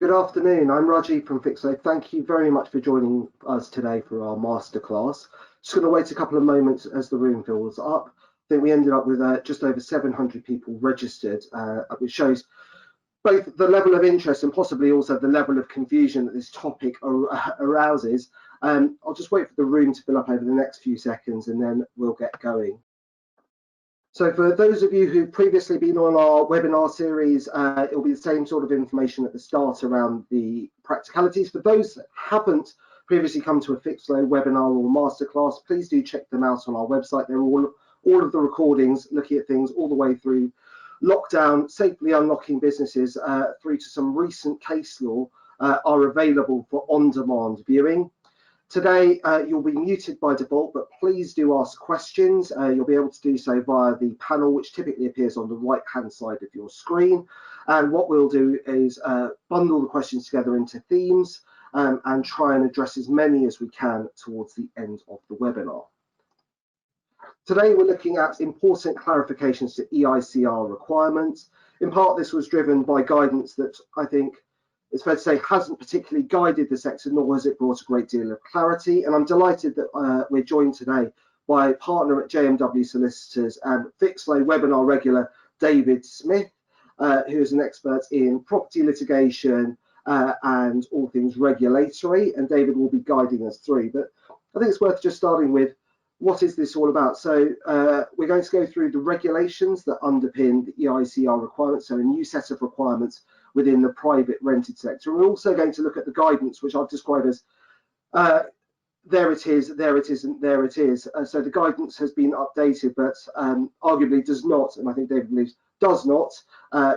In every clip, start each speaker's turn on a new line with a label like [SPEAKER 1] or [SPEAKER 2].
[SPEAKER 1] Good afternoon, I'm Rajeev from Fixflo. Thank you very much for joining us today for our masterclass. Just going to wait a couple of moments as the room fills up. I think we ended up with just over 700 people registered, which shows both the level of interest and possibly also the level of confusion that this topic arouses. I'll just wait for the room to fill up over the next few seconds and then we'll get going. So for those of you who've previously been on our webinar series, it'll be the same sort of information at the start around the practicalities. For those that haven't previously come to a Fixflo webinar or masterclass, please do check them out on our website. They're all of the recordings looking at things all the way through lockdown, safely unlocking businesses, through to some recent case law are available for on-demand viewing. Today, you'll be muted by default, but please do ask questions. You'll be able to do so via the panel, which typically appears on the right-hand side of your screen. And what we'll do is bundle the questions together into themes and try and address as many as we can towards the end of the webinar. Today, we're looking at important clarifications to EICR requirements. In part, this was driven by guidance that I think it's fair to say hasn't particularly guided the sector, nor has it brought a great deal of clarity. And I'm delighted that we're joined today by a partner at JMW Solicitors and Fixflo webinar regular, David Smith, who is an expert in property litigation and all things regulatory. And David will be guiding us through. But I think it's worth just starting with, what is this all about? So we're going to go through the regulations that underpin the EICR requirements, so a new set of requirements within the private rented sector. We're also going to look at the guidance, which I've described as there it is, there it is, and there it is. So the guidance has been updated, but arguably does not, and I think David believes does not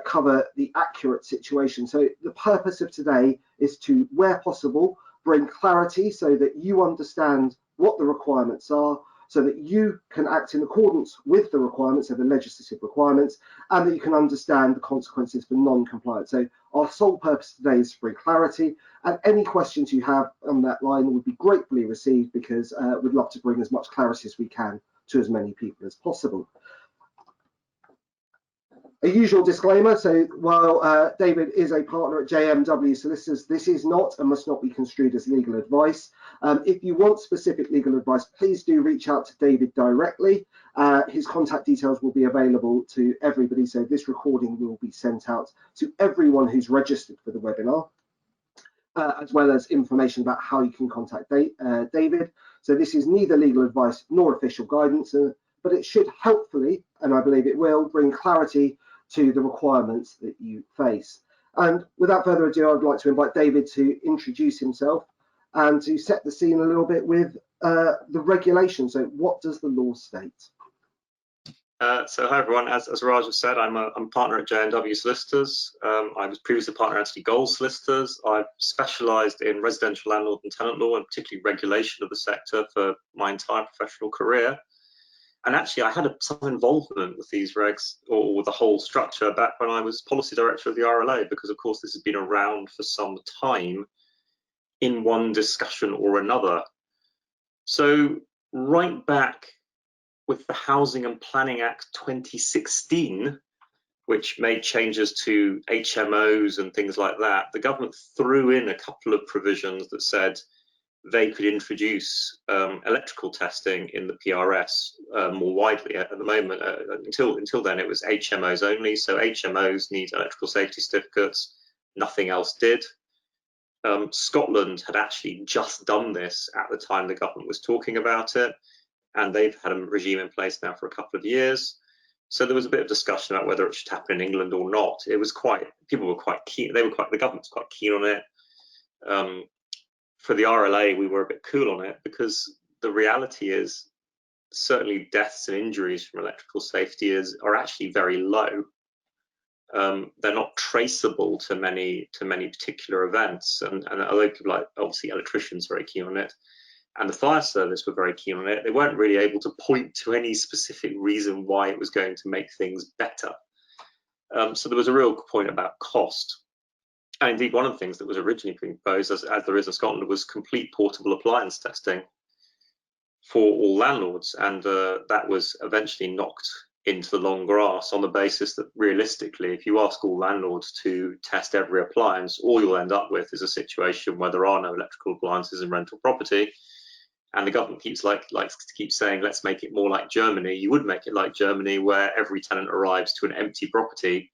[SPEAKER 1] cover the accurate situation. So the purpose of today is to, where possible, bring clarity so that you understand what the requirements are, so that you can act in accordance with the requirements of the legislative requirements, and that you can understand the consequences for non-compliance. So our sole purpose today is to bring clarity, and any questions you have on that line would be gratefully received, because we'd love to bring as much clarity as we can to as many people as possible. A usual disclaimer, so while David is a partner at JMW Solicitors, this is not and must not be construed as legal advice. If you want specific legal advice, please do reach out to David directly. His contact details will be available to everybody, so this recording will be sent out to everyone who's registered for the webinar, as well as information about how you can contact David. So this is neither legal advice nor official guidance, but it should helpfully, and I believe it will, bring clarity to the requirements that you face. And without further ado, I'd like to invite David to introduce himself and to set the scene a little bit with the regulation. So what does the law state?
[SPEAKER 2] So hi everyone, as Raj has said, I'm a partner at JMW Solicitors. I was previously a partner at Anthony Solicitors. I've specialised in residential landlord and tenant law, and particularly regulation of the sector, for my entire professional career. And actually, I had some involvement with these regs, or with the whole structure, back when I was policy director of the RLA, because of course this has been around for some time in one discussion or another. So right back with the Housing and Planning Act 2016, which made changes to HMOs and things like that, the government threw in a couple of provisions that said they could introduce electrical testing in the PRS more widely. At the moment, until then, it was HMOs only. So HMOs need electrical safety certificates. Nothing else did. Scotland had actually just done this at the time the government was talking about it, and they've had a regime in place now for a couple of years. So there was a bit of discussion about whether it should happen in England or not. It was people were quite keen. The government was quite keen on it. For the RLA, we were a bit cool on it, because the reality is certainly deaths and injuries from electrical safety are actually very low. They're not traceable to many particular events, and although people like obviously electricians are very keen on it, and the fire service were very keen on it, they weren't really able to point to any specific reason why it was going to make things better. So there was a real point about cost. And indeed, one of the things that was originally proposed, as there is in Scotland, was complete portable appliance testing for all landlords, and that was eventually knocked into the long grass on the basis that realistically, if you ask all landlords to test every appliance, all you'll end up with is a situation where there are no electrical appliances in rental property. And the government likes to keep saying, let's make it more like Germany. You would make it like Germany, where every tenant arrives to an empty property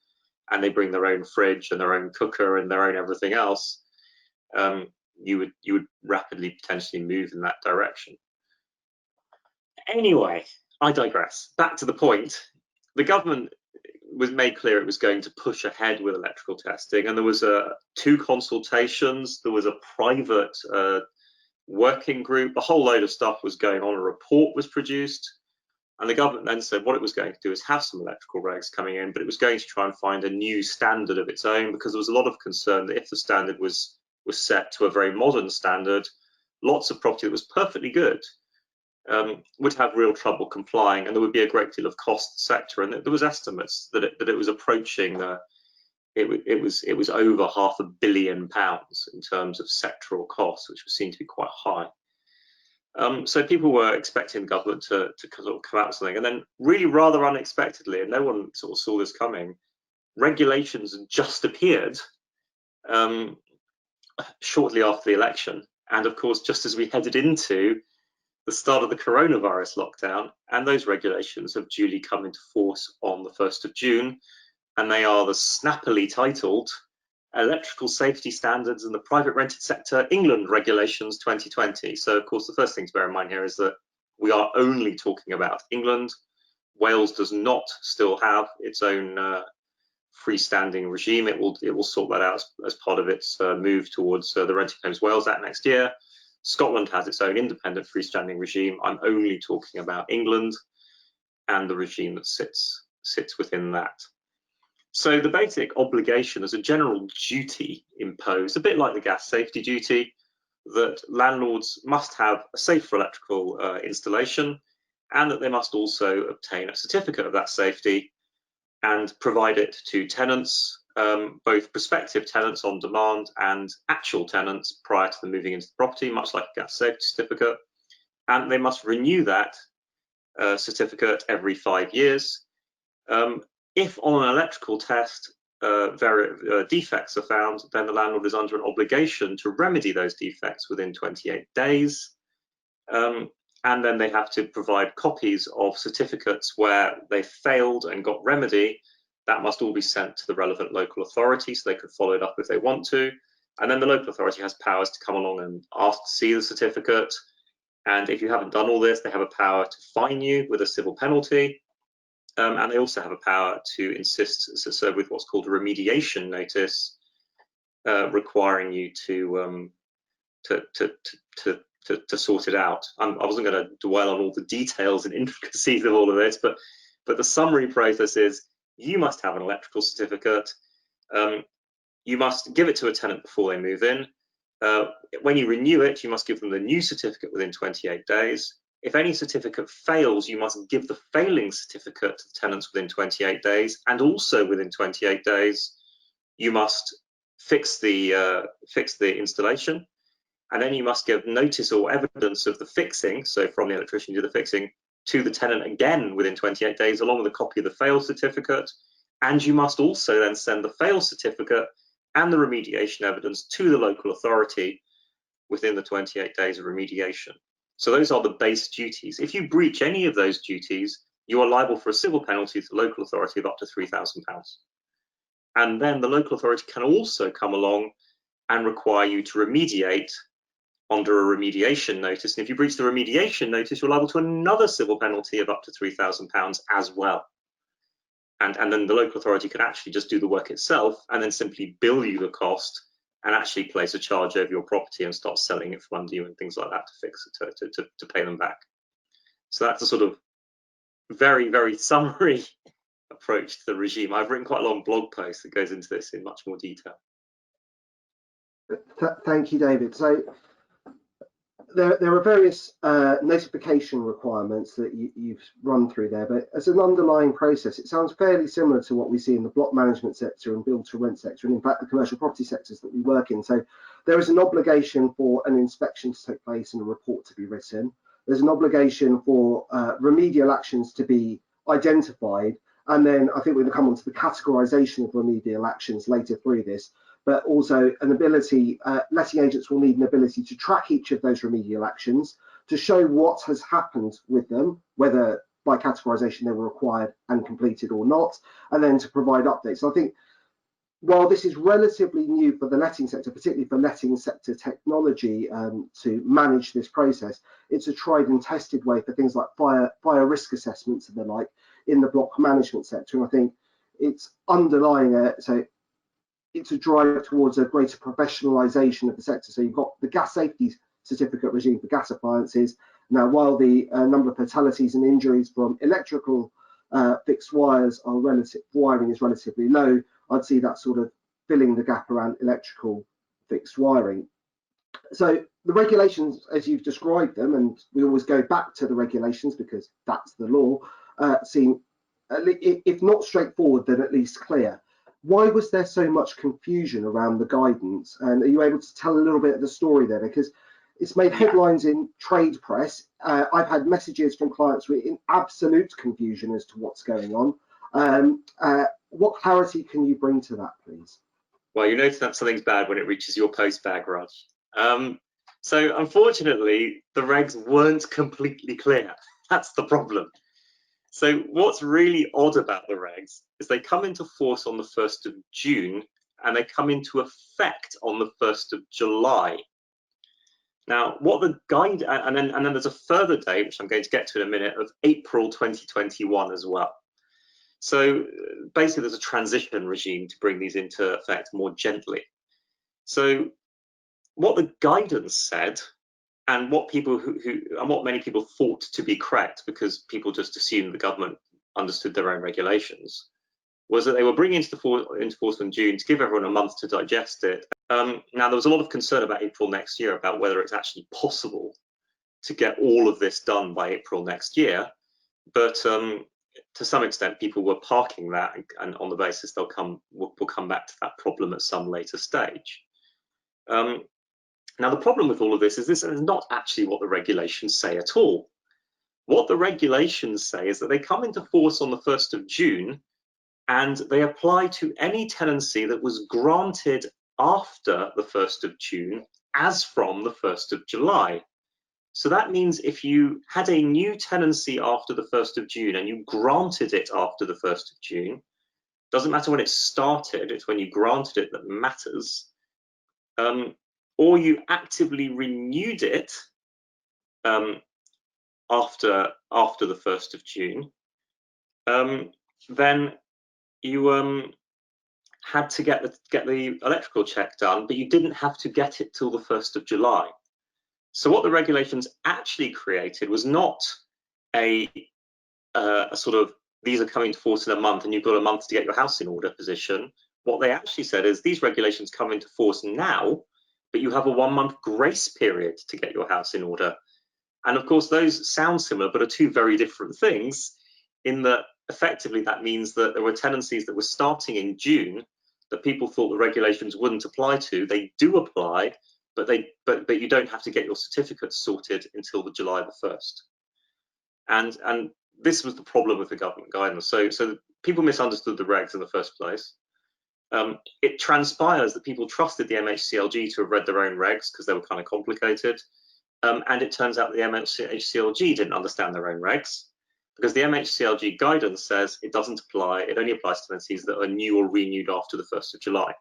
[SPEAKER 2] and they bring their own fridge and their own cooker and their own everything else. You would rapidly potentially move in that direction. Anyway, I digress. Back to the point. The government was made clear it was going to push ahead with electrical testing, and there was 2 consultations. There was a private working group. A whole load of stuff was going on. A report was produced, and the government then said what it was going to do is have some electrical regs coming in, but it was going to try and find a new standard of its own, because there was a lot of concern that if the standard was set to a very modern standard, lots of property that was perfectly good would have real trouble complying, and there would be a great deal of cost to the sector. And there was estimates that it was approaching it was over £500 million in terms of sectoral costs, which was seen to be quite high. So people were expecting the government to sort of come out with something, and then really rather unexpectedly, and no one sort of saw this coming, regulations just appeared shortly after the election. And of course, just as we headed into the start of the coronavirus lockdown, and those regulations have duly come into force on the 1st of June, and they are the snappily titled Electrical Safety Standards in the Private Rented Sector England Regulations 2020. So of course, the first thing to bear in mind here is that we are only talking about England. Wales does not still have its own freestanding regime. It will sort that out as part of its move towards the Renting Homes Wales Act next year. Scotland has its own independent freestanding regime. I'm only talking about England and the regime that sits within that. So the basic obligation as a general duty imposed, a bit like the gas safety duty, that landlords must have a safe electrical installation, and that they must also obtain a certificate of that safety and provide it to tenants, both prospective tenants on demand and actual tenants prior to them moving into the property, much like a gas safety certificate. And they must renew that certificate every 5 years. If on an electrical test defects are found, then the landlord is under an obligation to remedy those defects within 28 days. And then they have to provide copies of certificates where they failed and got remedy. That must all be sent to the relevant local authority so they could follow it up if they want to. And then the local authority has powers to come along and ask to see the certificate. And if you haven't done all this, they have a power to fine you with a civil penalty. And they also have a power to insist, so with what's called a remediation notice, requiring you to sort it out. I wasn't going to dwell on all the details and intricacies of all of this, but the summary process is you must have an electrical certificate. You must give it to a tenant before they move in. When you renew it, you must give them the new certificate within 28 days. If any certificate fails, you must give the failing certificate to the tenants within 28 days, and also within 28 days, you must fix the installation, and then you must give notice or evidence of the fixing, so from the electrician who did the fixing, to the tenant again within 28 days, along with a copy of the fail certificate, and you must also then send the fail certificate and the remediation evidence to the local authority within the 28 days of remediation. So those are the base duties. If you breach any of those duties, you are liable for a civil penalty to the local authority of up to £3,000. And then the local authority can also come along and require you to remediate under a remediation notice. And if you breach the remediation notice, you're liable to another civil penalty of up to £3,000 as well. And then the local authority can actually just do the work itself and then simply bill you the cost and actually place a charge over your property and start selling it from under you and things like that to fix it, to pay them back. So that's a sort of very, very summary approach to the regime. I've written quite a long blog post that goes into this in much more detail.
[SPEAKER 1] Thank you, David. So there are various notification requirements that you've run through there, but as an underlying process, it sounds fairly similar to what we see in the block management sector and build to rent sector, and in fact the commercial property sectors that we work in. So there is an obligation for an inspection to take place and a report to be written. There's an obligation for remedial actions to be identified. And then I think we're going to come on to the categorization of remedial actions later through this, but also an ability, letting agents will need an ability to track each of those remedial actions, to show what has happened with them, whether by categorization they were acquired and completed or not, and then to provide updates. So I think while this is relatively new for the letting sector, particularly for letting sector technology to manage this process, it's a tried and tested way for things like fire risk assessments and the like in the block management sector. And I think it's underlying so it's a drive towards a greater professionalisation of the sector. So you've got the gas safety certificate regime for gas appliances. Now, while the number of fatalities and injuries from electrical fixed wires are wiring is relatively low, I'd see that sort of filling the gap around electrical fixed wiring. So the regulations, as you've described them, and we always go back to the regulations because that's the law, seem, if not straightforward, then at least clear. Why was there so much confusion around the guidance? And are you able to tell a little bit of the story there? Because it's made headlines in trade press. I've had messages from clients in absolute confusion as to what's going on. What clarity can you bring to that, please?
[SPEAKER 2] Well, you notice that something's bad when it reaches your post bag, Raj. So unfortunately, the regs weren't completely clear. That's the problem. So what's really odd about the regs is they come into force on the 1st of June and they come into effect on the 1st of July. Now, what the guide, and then there's a further date, which I'm going to get to in a minute, of April 2021 as well. So basically, there's a transition regime to bring these into effect more gently. So what the guidance said, and what people what many people thought to be correct, because people just assumed the government understood their own regulations, was that they were bringing into force in June to give everyone a month to digest it. Now, there was a lot of concern about April next year about whether it's actually possible to get all of this done by April next year, but to some extent, people were parking that, and on the basis we'll come back to that problem at some later stage. Now, the problem with all of this is not actually what the regulations say at all. What the regulations say is that they come into force on the 1st of June, and they apply to any tenancy that was granted after the 1st of June, as from the 1st of July. So that means if you had a new tenancy after the 1st of June and you granted it after the 1st of June, doesn't matter when it started, it's when you granted it that matters, or you actively renewed it after the 1st of June, then you had to get the electrical check done, but you didn't have to get it till the 1st of July. So what the regulations actually created was not a sort of, these are coming to force in a month and you've got a month to get your house in order position. What they actually said is these regulations come into force now, but you have a 1-month grace period to get your house in order. And of course, those sound similar, but are two very different things, in that effectively that means that there were tenancies that were starting in June that people thought the regulations wouldn't apply to. They do apply, but you don't have to get your certificates sorted until the July the 1st. And this was the problem with the government guidance. So people misunderstood the regs in the first place. It transpires that people trusted the MHCLG to have read their own regs because they were kind of complicated. And it turns out the MHCLG didn't understand their own regs, because the MHCLG guidance says it doesn't apply, it only applies to tenancies that are new or renewed after the 1st of July.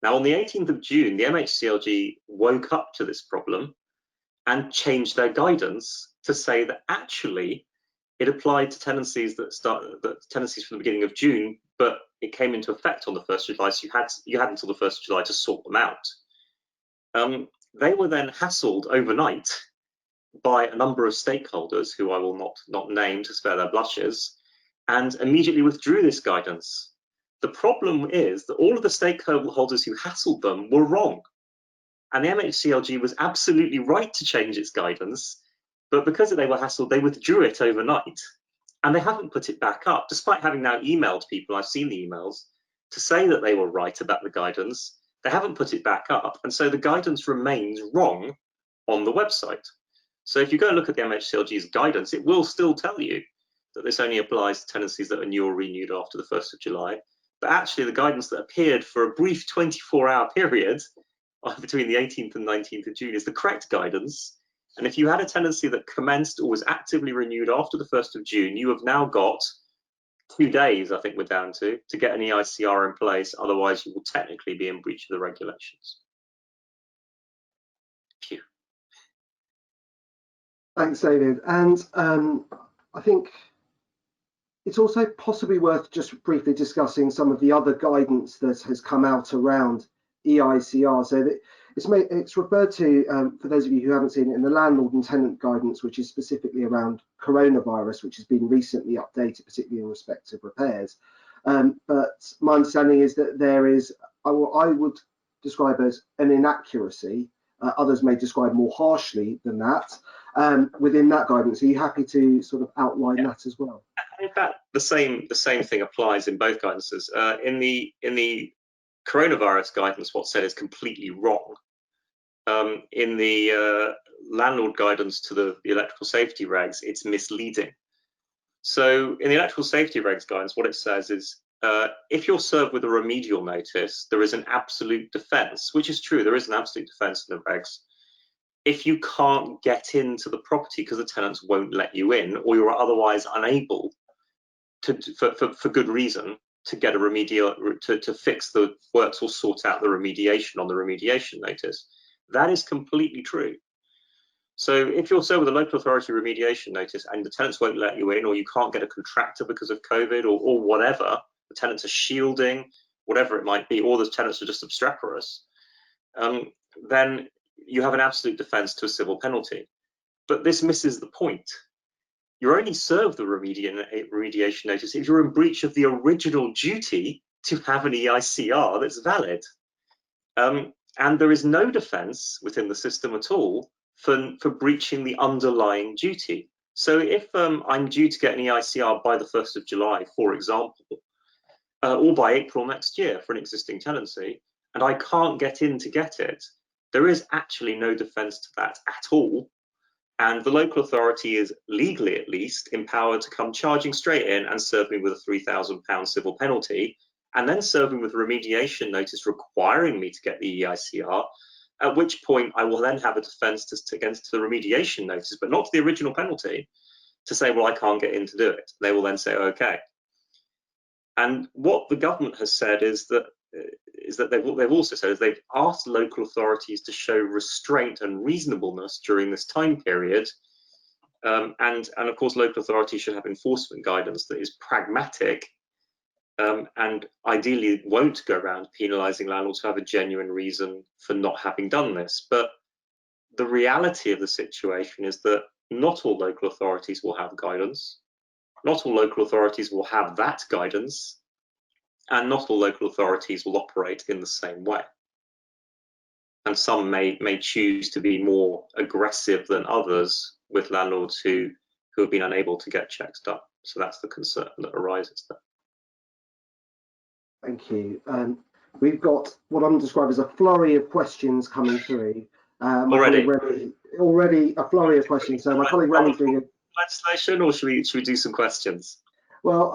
[SPEAKER 2] Now, on the 18th of June, the MHCLG woke up to this problem and changed their guidance to say that actually it applied to tenancies tenancies from the beginning of June, but it came into effect on the 1st of July, so you had until the 1st of July to sort them out. They were then hassled overnight by a number of stakeholders who I will not name to spare their blushes, and immediately withdrew this guidance. The problem is that all of the stakeholders who hassled them were wrong, and the MHCLG was absolutely right to change its guidance, but because they were hassled, they withdrew it overnight, and they haven't put it back up, despite having now emailed people, I've seen the emails, to say that they were right about the guidance. They haven't put it back up, and so the guidance remains wrong on the website. So if you go and look at the MHCLG's guidance, it will still tell you that this only applies to tenancies that are new or renewed after the 1st of July. But actually, the guidance that appeared for a brief 24-hour period between the 18th and 19th of June is the correct guidance. And if you had a tenancy that commenced or was actively renewed after the 1st of June, you have now got 2 days, I think we're down to get an EICR in place. Otherwise, you will technically be in breach of the regulations. Phew.
[SPEAKER 1] Thanks, David. And I think it's also possibly worth just briefly discussing some of the other guidance that has come out around EICR. So that it's referred to, for those of you who haven't seen it, in the landlord and tenant guidance, which is specifically around coronavirus, which has been recently updated, particularly in respect of repairs. But my understanding is that there is, I would describe as an inaccuracy. Others may describe more harshly than that within that guidance. Are you happy to sort of outline that as well?
[SPEAKER 2] In fact, the same thing applies in both guidances. In the coronavirus guidance, what's said is completely wrong. In the landlord guidance to the electrical safety regs, it's misleading. So in the electrical safety regs guidance, what it says is if you're served with a remedial notice, there is an absolute defence, which is true. There is an absolute defence in the regs. If you can't get into the property because the tenants won't let you in, or you're otherwise unable to, for good reason, to get a remedial, to fix the works or sort out the remediation on the remediation notice, that is completely true. So if you're served with a local authority remediation notice and the tenants won't let you in, or you can't get a contractor because of COVID, or whatever, the tenants are shielding, whatever it might be, or the tenants are just obstreperous, then you have an absolute defence to a civil penalty. But this misses the point. You're only served the remediation notice if you're in breach of the original duty to have an EICR that's valid. And there is no defence within the system at all for breaching the underlying duty. So if I'm due to get an EICR by the 1st of July, for example, or by April next year for an existing tenancy, and I can't get in to get it, there is actually no defence to that at all. And the local authority is legally, at least, empowered to come charging straight in and serve me with a £3,000 civil penalty, and then serve me with a remediation notice requiring me to get the EICR, at which point I will then have a defence against the remediation notice, but not to the original penalty, to say, well, I can't get in to do it. They will then say, okay. And what the government has said is that they've also said is they've asked local authorities to show restraint and reasonableness during this time period, and of course local authorities should have enforcement guidance that is pragmatic and ideally won't go around penalising landlords who have a genuine reason for not having done this. But the reality of the situation is that not all local authorities will have guidance, not all local authorities will have that guidance, and not all local authorities will operate in the same way. And some may choose to be more aggressive than others with landlords who have been unable to get checks done. So that's the concern that arises there.
[SPEAKER 1] Thank you. We've got what I'm describing as a flurry of questions coming through. Already a flurry of questions. So my colleague Remy's doing
[SPEAKER 2] legislation, or should we do some questions?
[SPEAKER 1] Well,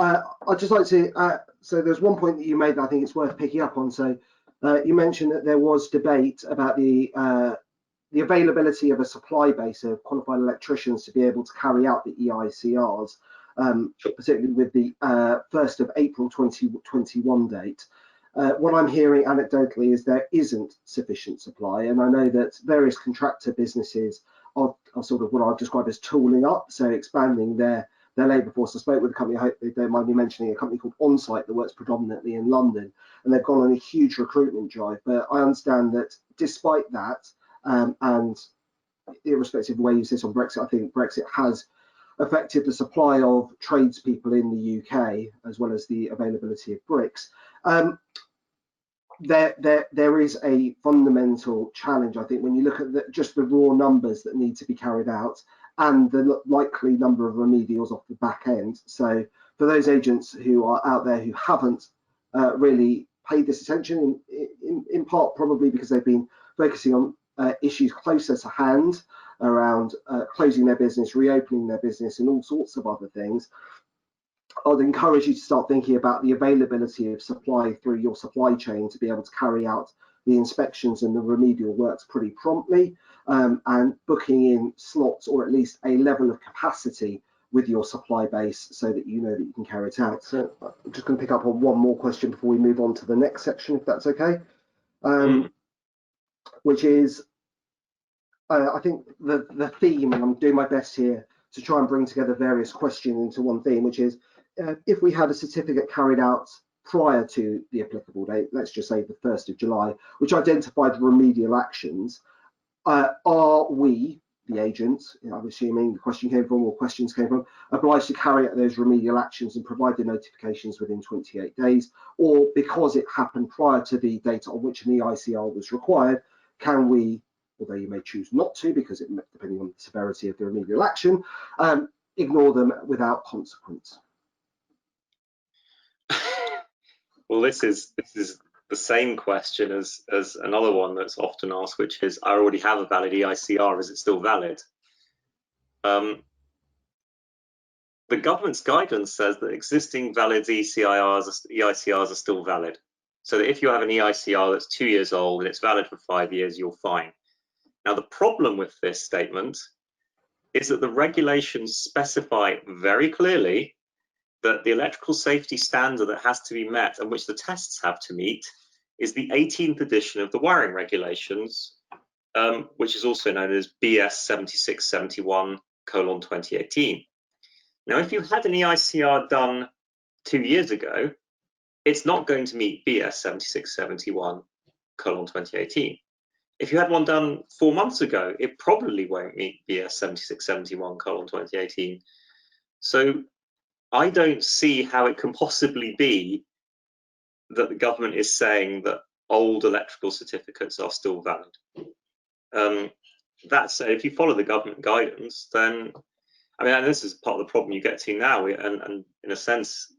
[SPEAKER 1] I'd just like to, so there's one point that you made that I think it's worth picking up on. So you mentioned that there was debate about the availability of a supply base of qualified electricians to be able to carry out the EICRs, particularly with the 1st of April 2021 date. What I'm hearing anecdotally is there isn't sufficient supply, and I know that various contractor businesses are sort of what I've described as tooling up, so expanding their labour force. I spoke with a company, I hope they don't mind me mentioning, a company called Onsite that works predominantly in London, and they've gone on a huge recruitment drive. But I understand that despite that, and irrespective of where you sit on Brexit, I think Brexit has affected the supply of tradespeople in the UK, as well as the availability of bricks. There is a fundamental challenge, I think, when you look at just the raw numbers that need to be carried out and the likely number of remedials off the back end. So for those agents who are out there who haven't really paid this attention, in part probably because they've been focusing on issues closer to hand around closing their business, reopening their business, and all sorts of other things, I'd encourage you to start thinking about the availability of supply through your supply chain to be able to carry out the inspections and the remedial works pretty promptly, and booking in slots or at least a level of capacity with your supply base so that you know that you can carry it out. So I'm just going to pick up on one more question before we move on to the next section, if that's okay, which is, I think the theme, and I'm doing my best here to try and bring together various questions into one theme, which is, if we had a certificate carried out prior to the applicable date, let's just say the 1st of July, which identified remedial actions, are we, the agents, I'm assuming the question came from, or questions came from, obliged to carry out those remedial actions and provide the notifications within 28 days, or because it happened prior to the date on which an EICR was required, can we, although you may choose not to, because it depending on the severity of the remedial action, ignore them without consequence?
[SPEAKER 2] Well, this is the same question as another one that's often asked, which is, I already have a valid EICR, is it still valid? The government's guidance says that existing valid EICRs are still valid. So that if you have an EICR that's 2 years old and it's valid for 5 years, you're fine. Now, the problem with this statement is that the regulations specify very clearly that the electrical safety standard that has to be met and which the tests have to meet is the 18th edition of the wiring regulations, which is also known as BS 7671:2018. Now, if you had an EICR done 2 years ago, it's not going to meet BS 7671:2018. If you had one done 4 months ago, it probably won't meet BS 7671:2018. So I don't see how it can possibly be that the government is saying that old electrical certificates are still valid. That said, if you follow the government guidance, then, I mean, and this is part of the problem you get to now, and in a sense,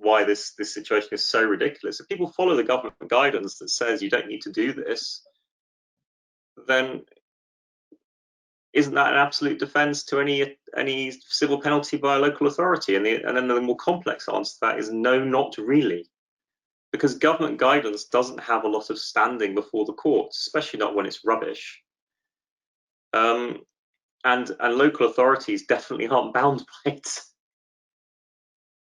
[SPEAKER 2] why this situation is so ridiculous. If people follow the government guidance that says you don't need to do this, then isn't that an absolute defense to any civil penalty by a local authority? And then the more complex answer to that is no, not really. Because government guidance doesn't have a lot of standing before the courts, especially not when it's rubbish. And local authorities definitely aren't bound by it.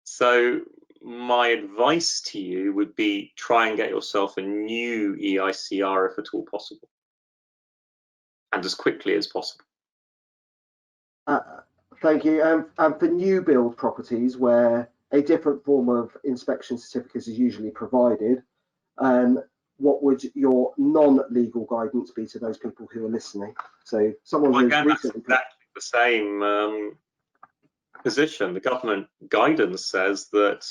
[SPEAKER 2] So my advice to you would be try and get yourself a new EICR if at all possible, and as quickly as possible.
[SPEAKER 1] Thank you. And for new build properties where a different form of inspection certificate is usually provided, what would your non-legal guidance be to those people who are listening? So someone who's recently...
[SPEAKER 2] That's exactly the same position. The government guidance says that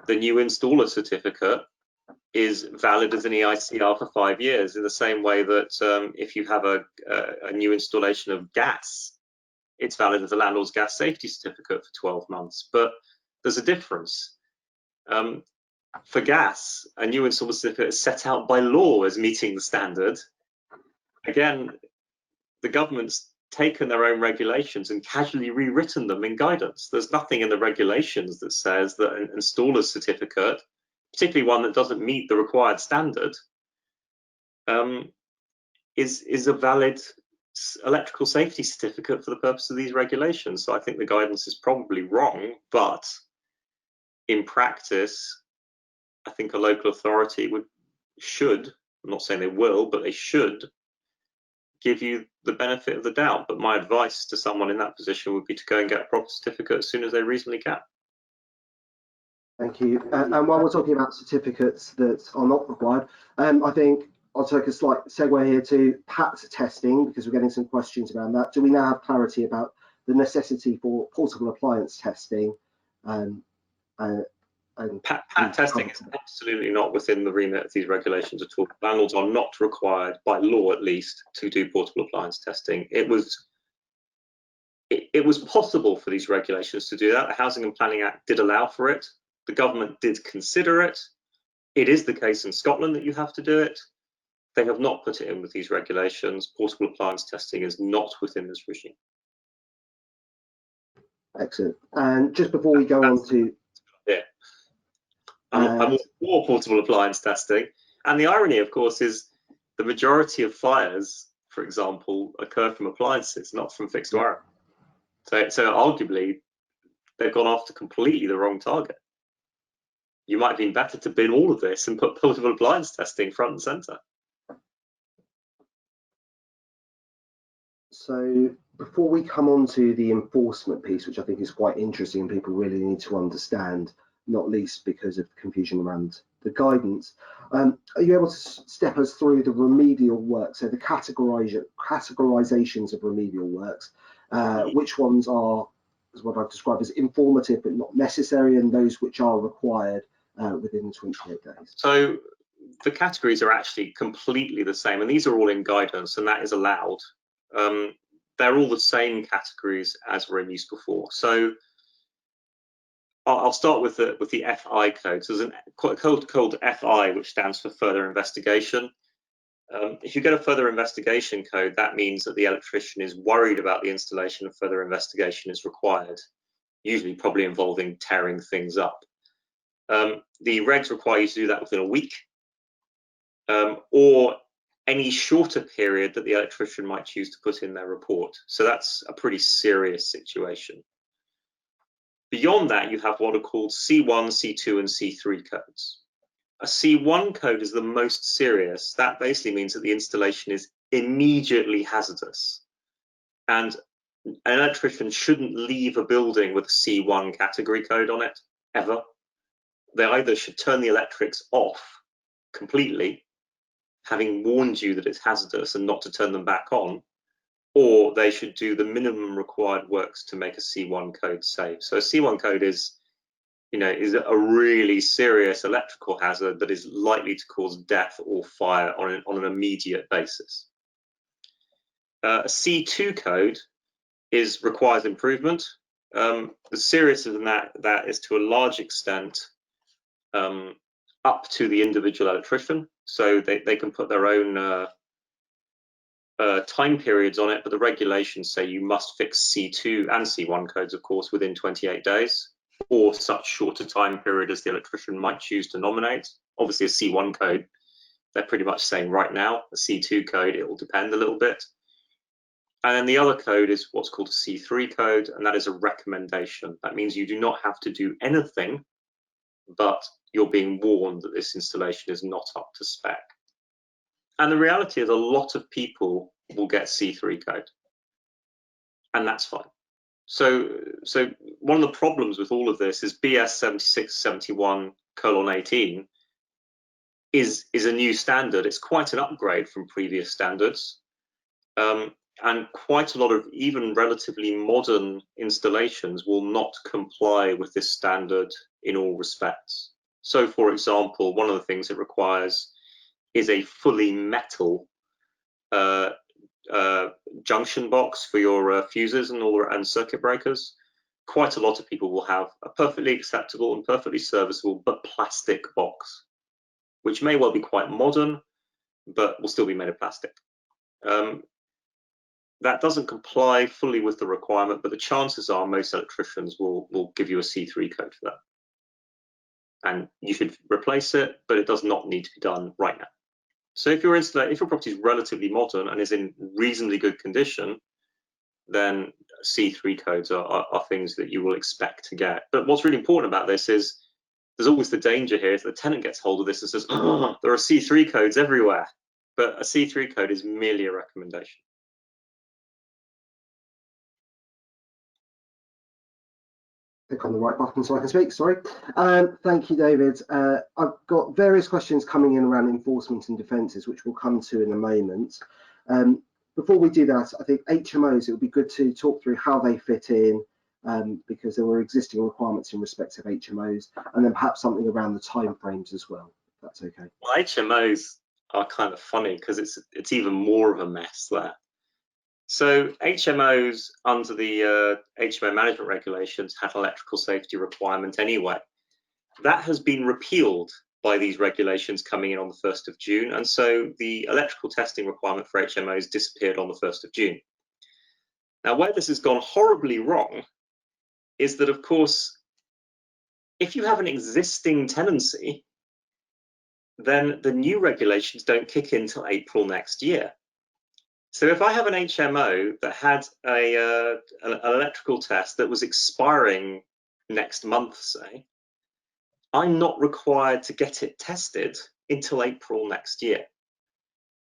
[SPEAKER 2] the new installer certificate is valid as an EICR for 5 years, in the same way that if you have a new installation of gas, it's valid as a landlord's gas safety certificate for 12 months. But there's a difference. For gas, a new installer certificate is set out by law as meeting the standard. Again, the government's taken their own regulations and casually rewritten them in guidance. There's nothing in the regulations that says that an installer's certificate, particularly one that doesn't meet the required standard, is a valid electrical safety certificate for the purpose of these regulations. So I think the guidance is probably wrong, but in practice, I think a local authority should, I'm not saying they will, but they should give you the benefit of the doubt. But my advice to someone in that position would be to go and get a proper certificate as soon as they reasonably can.
[SPEAKER 1] Thank you. And while we're talking about certificates that are not required, I think I'll take a slight segue here to PAT testing, because we're getting some questions around that. Do we now have clarity about the necessity for portable appliance testing?
[SPEAKER 2] PAT testing is absolutely not within the remit of these regulations at all. Landlords are not required, by law at least, to do portable appliance testing. It was possible for these regulations to do that. The Housing and Planning Act did allow for it. The government did consider it. It is the case in Scotland that you have to do it. They have not put it in with these regulations. Portable appliance testing is not within this regime.
[SPEAKER 1] Excellent. And just before we go on to...
[SPEAKER 2] I'm all for portable appliance testing. And the irony, of course, is the majority of fires, for example, occur from appliances, not from fixed wiring. So arguably, they've gone after completely the wrong target. You might have been better to bin all of this and put portable appliance testing front and center.
[SPEAKER 1] So before we come on to the enforcement piece, which I think is quite interesting and people really need to understand, not least because of confusion around the guidance, are you able to step us through the remedial work? So the categorizations of remedial works, which ones are, is what I've described as informative but not necessary, and those which are required within 28 days?
[SPEAKER 2] So the categories are actually completely the same, and these are all in guidance, and that is allowed. They're all the same categories as were in use before. So I'll start with the FI code. So there's a code called FI, which stands for further investigation. If you get a further investigation code, that means that the electrician is worried about the installation and further investigation is required, usually probably involving tearing things up. The regs require you to do that within a week, or any shorter period that the electrician might choose to put in their report. So that's a pretty serious situation. Beyond that, you have what are called C1, C2, and C3 codes. A C1 code is the most serious. That basically means that the installation is immediately hazardous. And an electrician shouldn't leave a building with a C1 category code on it, ever. They either should turn the electrics off completely, having warned you that it's hazardous and not to turn them back on, or they should do the minimum required works to make a C1 code safe. So a C1 code is a really serious electrical hazard that is likely to cause death or fire on an immediate basis. A C2 code requires improvement. The seriousness of that is to a large extent up to the individual electrician. So they can put their own time periods on it, but the regulations say you must fix C2 and C1 codes, of course, within 28 days, or such shorter time period as the electrician might choose to nominate. Obviously, a C1 code, they're pretty much saying right now. A C2 code, it will depend a little bit. And then the other code is what's called a C3 code, and that is a recommendation. That means you do not have to do anything, but you're being warned that this installation is not up to spec. And the reality is a lot of people will get C3 code, and that's fine. So one of the problems with all of this is BS 7671:18 is a new standard. It's quite an upgrade from previous standards, and quite a lot of even relatively modern installations will not comply with this standard in all respects. So, for example, one of the things it requires is a fully metal junction box for your fuses and circuit breakers. Quite a lot of people will have a perfectly acceptable and perfectly serviceable but plastic box, which may well be quite modern, but will still be made of plastic. That doesn't comply fully with the requirement, but the chances are most electricians will give you a C3 code for that. And you should replace it, but it does not need to be done right now. So if your property is relatively modern and is in reasonably good condition, then C3 codes are things that you will expect to get. But what's really important about this is there's always the danger here is the tenant gets hold of this and says, oh, there are C3 codes everywhere. But a C3 code is merely a recommendation.
[SPEAKER 1] Click on the right button so I can speak, sorry. Thank you, David. I've got various questions coming in around enforcement and defences, which we'll come to in a moment. Before we do that, I think HMOs, it would be good to talk through how they fit in, because there were existing requirements in respect of HMOs, and then perhaps something around the timeframes as well, if that's okay.
[SPEAKER 2] Well, HMOs are kind of funny because it's even more of a mess there. So HMOs under the HMO management regulations had an electrical safety requirement anyway. That has been repealed by these regulations coming in on the 1st of June, and so the electrical testing requirement for HMOs disappeared on the 1st of June. Now, where this has gone horribly wrong is that, of course, If you have an existing tenancy, then the new regulations don't kick in till April next year. So if I have an HMO that had an electrical test that was expiring next month, say, I'm not required to get it tested until April next year.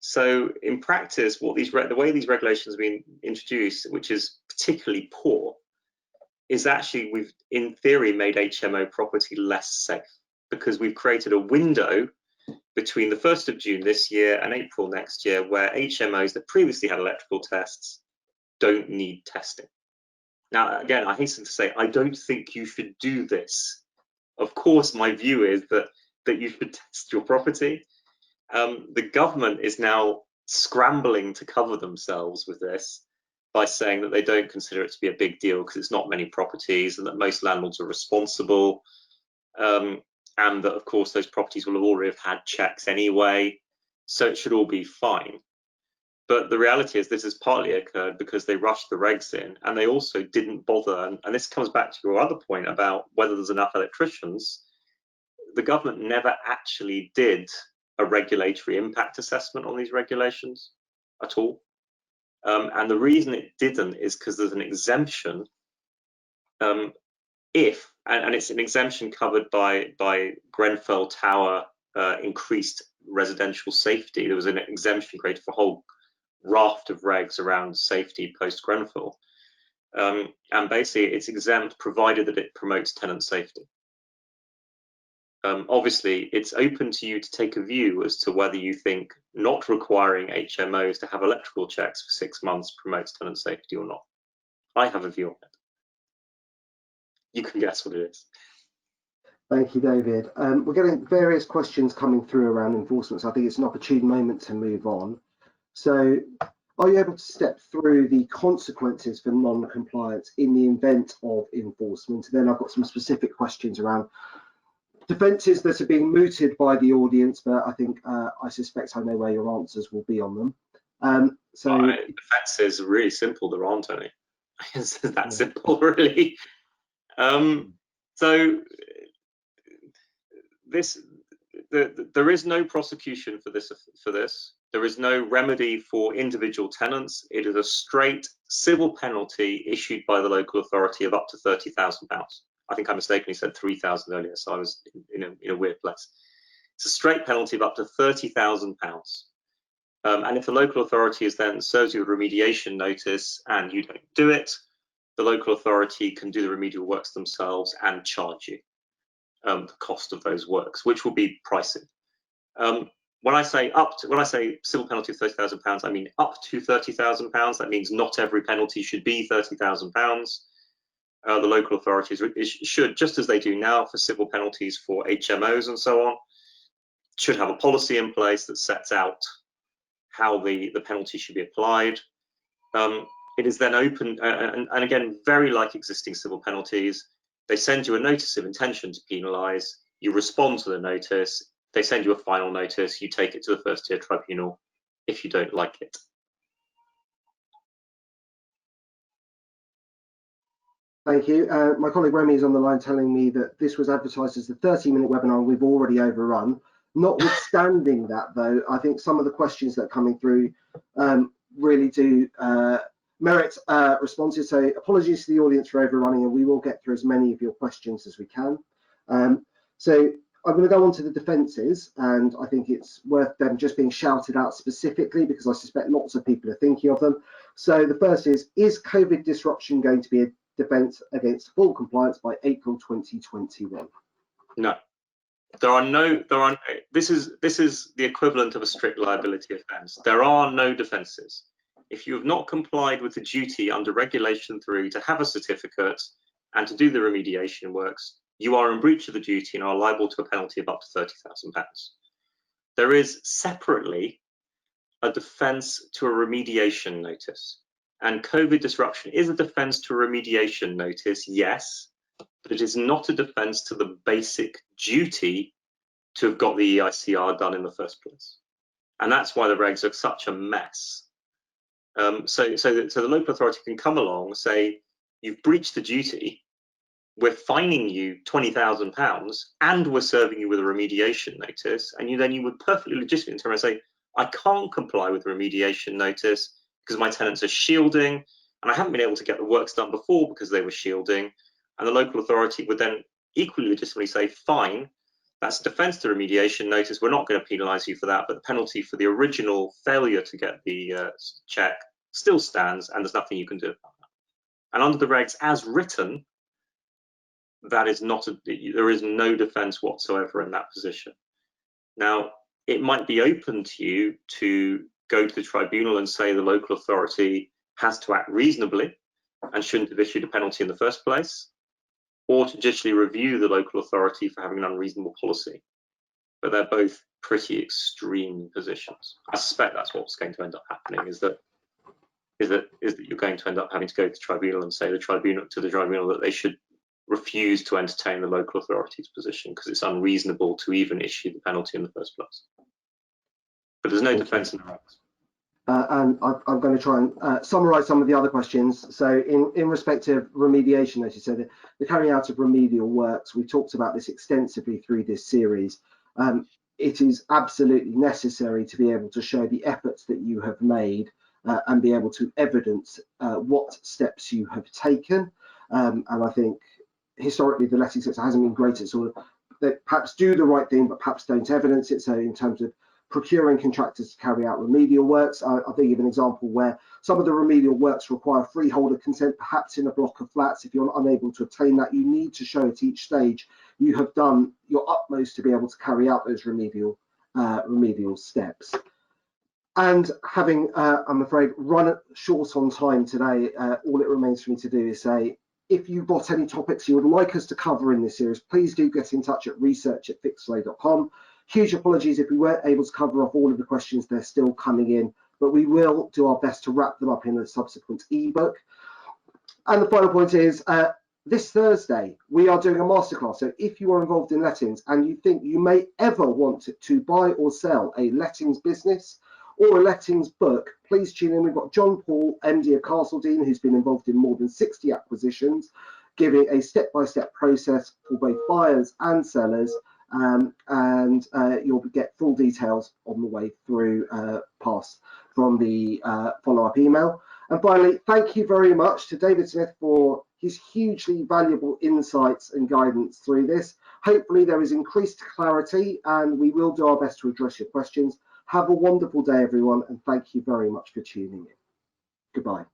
[SPEAKER 2] So in practice, the way these regulations have been introduced, which is particularly poor, is actually we've, in theory, made HMO property less safe, because we've created a window between the 1st of June this year and April next year where HMOs that previously had electrical tests don't need testing. Now, again, I hasten to say, I don't think you should do this. Of course, my view is that you should test your property. The government is now scrambling to cover themselves with this by saying that they don't consider it to be a big deal because it's not many properties and that most landlords are responsible, and that, of course, those properties will already have had checks anyway, so it should all be fine. But the reality is this has partly occurred because they rushed the regs in, and they also didn't bother, and this comes back to your other point about whether there's enough electricians. The government never actually did a regulatory impact assessment on these regulations at all. And the reason it didn't is because there's an exemption and it's an exemption covered by Grenfell Tower increased residential safety. There was an exemption created for a whole raft of regs around safety post Grenfell. And basically it's exempt provided that it promotes tenant safety. Obviously, it's open to you to take a view as to whether you think not requiring HMOs to have electrical checks for 6 months promotes tenant safety or not. I have a view on it. You can guess what it is.
[SPEAKER 1] Thank you, David. We're getting various questions coming through around enforcement, so I think it's an opportune moment to move on. So, are you able to step through the consequences for non-compliance in the event of enforcement? And then I've got some specific questions around defences that are being mooted by the audience, but I think I suspect I know where your answers will be on them.
[SPEAKER 2] Defences are really simple. There aren't any. It's that simple, really. So there is no prosecution for this. There is no remedy for individual tenants. It is a straight civil penalty issued by the local authority of up to £30,000. I think I mistakenly said 3,000 earlier, so I was in a weird place. It's a straight penalty of up to £30,000. And if the local authority then serves you a remediation notice and you don't do it, the local authority can do the remedial works themselves and charge you the cost of those works, which will be pricing. When I say civil penalty of £30,000, I mean up to £30,000. That means not every penalty should be £30,000. The local authorities should, just as they do now for civil penalties for HMOs and so on, should have a policy in place that sets out how the penalty should be applied. It is then open, and again, very like existing civil penalties, they send you a notice of intention to penalise, you respond to the notice, they send you a final notice, you take it to the first tier tribunal if you don't like it.
[SPEAKER 1] Thank you. My colleague Remy is on the line telling me that this was advertised as the 30-minute webinar. We've already overrun. Notwithstanding that, though, I think some of the questions that are coming through really do merit responses. So apologies to the audience for overrunning, and we will get through as many of your questions as we can. So I'm going to go on to the defences, and I think it's worth them just being shouted out specifically because I suspect lots of people are thinking of them. So the first is COVID disruption going to be a defence against full compliance by April 2021?
[SPEAKER 2] No. This is the equivalent of a strict liability offence. There are no defences. If you have not complied with the duty under Regulation 3 to have a certificate and to do the remediation works, you are in breach of the duty and are liable to a penalty of up to £30,000. There is separately a defence to a remediation notice. And COVID disruption is a defence to a remediation notice, yes, but it is not a defence to the basic duty to have got the EICR done in the first place. And that's why the regs are such a mess. So the local authority can come along and say, you've breached the duty, we're fining you £20,000 and we're serving you with a remediation notice, and you would perfectly legitimately turn around and say, I can't comply with the remediation notice because my tenants are shielding and I haven't been able to get the works done before because they were shielding. And the local authority would then equally legitimately say, fine, that's defence to remediation notice, we're not going to penalise you for that, but the penalty for the original failure to get the check still stands and there's nothing you can do about that. And under the regs as written, that is not there is no defence whatsoever in that position. Now, it might be open to you to go to the tribunal and say the local authority has to act reasonably and shouldn't have issued a penalty in the first place, or to judicially review the local authority for having an unreasonable policy. But they're both pretty extreme positions. I suspect that's what's going to end up happening, is that you're going to end up having to go to the tribunal and say to the tribunal that they should refuse to entertain the local authority's position because it's unreasonable to even issue the penalty in the first place. But there's no defence in the regs.
[SPEAKER 1] And I'm going to try and summarise some of the other questions. So in respect of remediation, as you said, the carrying out of remedial works, we talked about this extensively through this series. It is absolutely necessary to be able to show the efforts that you have made and be able to evidence what steps you have taken. And I think historically the letting sector hasn't been great at sort of, they perhaps do the right thing, but perhaps don't evidence it. So in terms of procuring contractors to carry out remedial works, I'll give an example where some of the remedial works require freeholder consent, perhaps in a block of flats. If you're unable to obtain that, you need to show at each stage you have done your utmost to be able to carry out those remedial steps. And having, I'm afraid, run short on time today, all it remains for me to do is say, if you've got any topics you would like us to cover in this series, please do get in touch at research@fixflo.com. Huge apologies if we weren't able to cover off all of the questions, they're still coming in, but we will do our best to wrap them up in a subsequent ebook. And the final point is, this Thursday, we are doing a masterclass. So if you are involved in lettings and you think you may ever want to buy or sell a lettings business or a lettings book, please tune in. We've got John Paul, MD of Castledine, who's been involved in more than 60 acquisitions, giving a step-by-step process for both buyers and sellers. And you'll get full details on the way through past from the follow-up email. And finally, thank you very much to David Smith for his hugely valuable insights and guidance through this. Hopefully there is increased clarity and we will do our best to address your questions. Have a wonderful day, everyone, and thank you very much for tuning in. Goodbye.